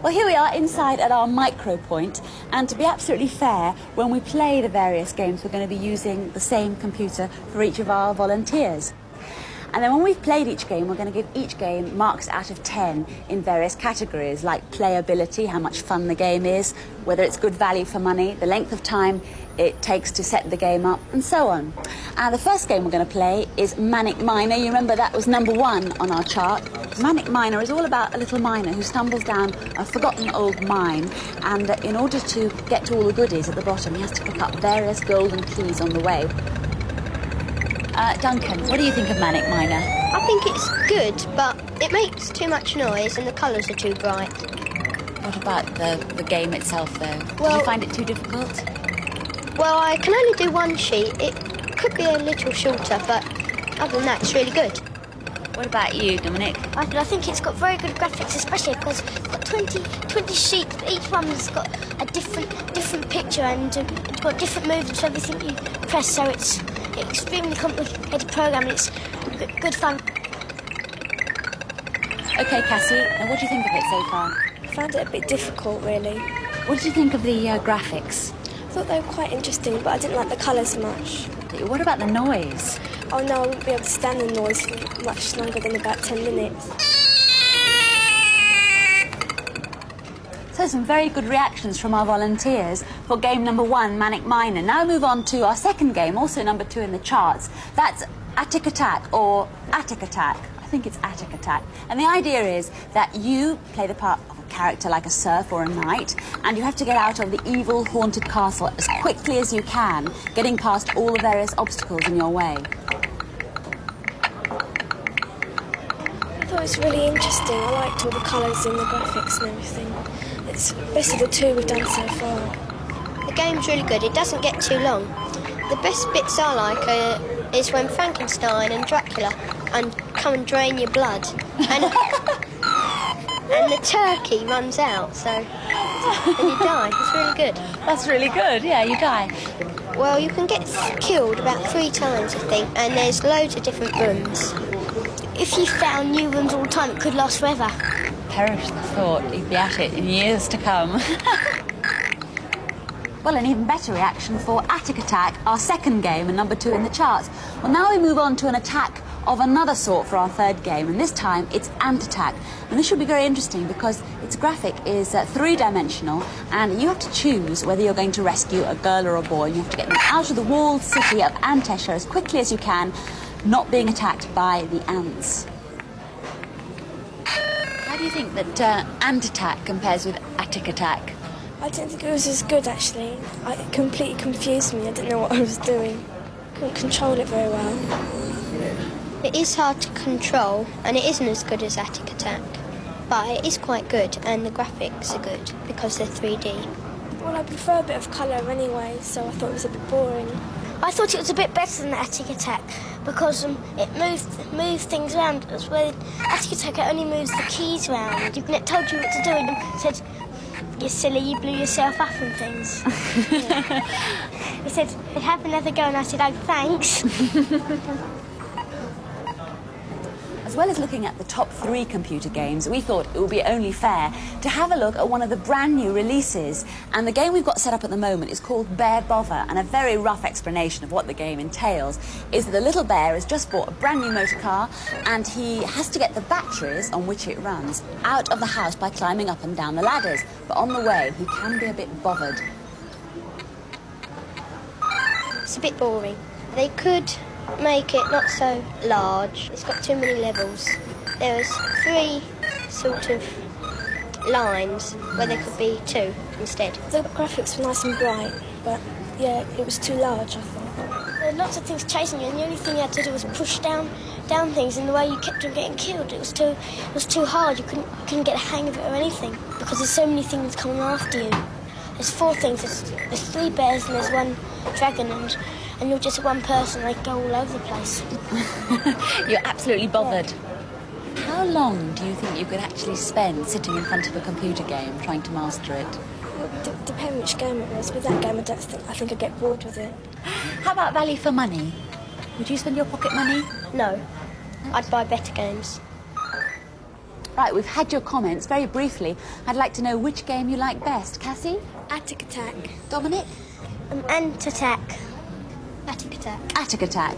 Well, here we are inside at our micro point, and to be absolutely fair, when we play the various games, we're going to be using the same computer for each of our volunteers. And then when we've played each game, we're going to give each game marks out of 10 in various categories, like playability, how much fun the game is, whether it's good value for money, the length of time it takes to set the game up, and so on. The first game we're going to play is Manic Miner. You remember that was number 1 on our chart. Manic Miner is all about a little miner who stumbles down a forgotten old mine, and in order to get to all the goodies at the bottom, he has to pick up various golden keys on the way. Duncan, what do you think of Manic Miner? I think it's good, but it makes too much noise and the colours are too bright. What about the game itself, though? Well, Did you find it too difficult? Well, I can only do one sheet. It could be a little shorter, but other than that, it's really good. What about you, Dominic? I think it's got very good graphics, especially because it's got 20 sheets. Each one's got a different picture and it's got different moves to everything you press, so it's an extremely complicated program and it's good fun. OK, Cassie, now what do you think of it so far? I found it a bit difficult, really. What did you think of the graphics? I thought they were quite interesting, but I didn't like the colours much. What about the noise? Oh no, I wouldn't be able to stand the noise for much longer than about 10 minutes. So some very good reactions from our volunteers for game number 1, Manic Miner. Now move on to our second game, also number 2 in the charts. That's Attic Attack, or Attic Attack. I think it's Attic Attack. And the idea is that you play the part of a character like a serf or a knight, and you have to get out of the evil, haunted castle as quickly as you can, getting past all the various obstacles in your way. I thought it was really interesting. I liked all the colours and the graphics and everything. It's basically the 2 we've done so far. The game's really good. It doesn't get too long. The best bits I like is when Frankenstein and Dracula come and drain your blood. And the turkey runs out, so and you die. It's really good. That's really good, yeah, you die. Well, you can get killed about 3 times, I think, and there's loads of different rooms. If you found new rooms all the time, it could last forever. Perish the thought, you'd be at it in years to come. Well, an even better reaction for Attic Attack, our second game and number 2 in the charts. Well, now we move on to an attack of another sort for our third game, and this time it's Ant Attack. And this should be very interesting because its graphic is 3-dimensional, and you have to choose whether you're going to rescue a girl or a boy. You have to get them out of the walled city of Antesher as quickly as you can, not being attacked by the ants. How do you think that Ant Attack compares with Attic Attack? I didn't think it was as good, actually. It completely confused me. I didn't know what I was doing. Couldn't control it very well. It is hard to control, and it isn't as good as Attic Attack. But it is quite good, and the graphics are good because they're 3D. Well, I prefer a bit of colour anyway, so I thought it was a bit boring. I thought it was a bit better than the Attic Attack because it moved things around. As well, Attic Attack, it only moves the keys around. It told you what to do and said, "You're silly, you blew yourself up and things." He said, "Have another go," and I said, "Oh, thanks." As well as looking at the top 3 computer games, we thought it would be only fair to have a look at one of the brand new releases. And the game we've got set up at the moment is called Bear Bother, and a very rough explanation of what the game entails is that the little bear has just bought a brand new motor car, and he has to get the batteries on which it runs out of the house by climbing up and down the ladders. But on the way, he can be a bit bothered. It's a bit boring. They could make it not so large. It's got too many levels. There's 3 sort of lines where there could be 2 instead. The graphics were nice and bright, but yeah, it was too large, I thought. There were lots of things chasing you, and the only thing you had to do was push down things, and the way you kept on getting killed, it was too hard. You couldn't get a hang of it or anything because there's so many things coming after you. There's 4 things. There's 3 bears and there's 1 dragon, and you're just one person. They go all over the place. You're absolutely bothered. Yeah. How long do you think you could actually spend sitting in front of a computer game trying to master it? Well, depends which game it was. With that game, I think I'd get bored with it. How about value for money? Would you spend your pocket money? No. I'd buy better games. Right, we've had your comments. Very briefly, I'd like to know which game you like best. Cassie? Attic Attack. Dominic? Ant Attack. Attic Attack. Attic Attack.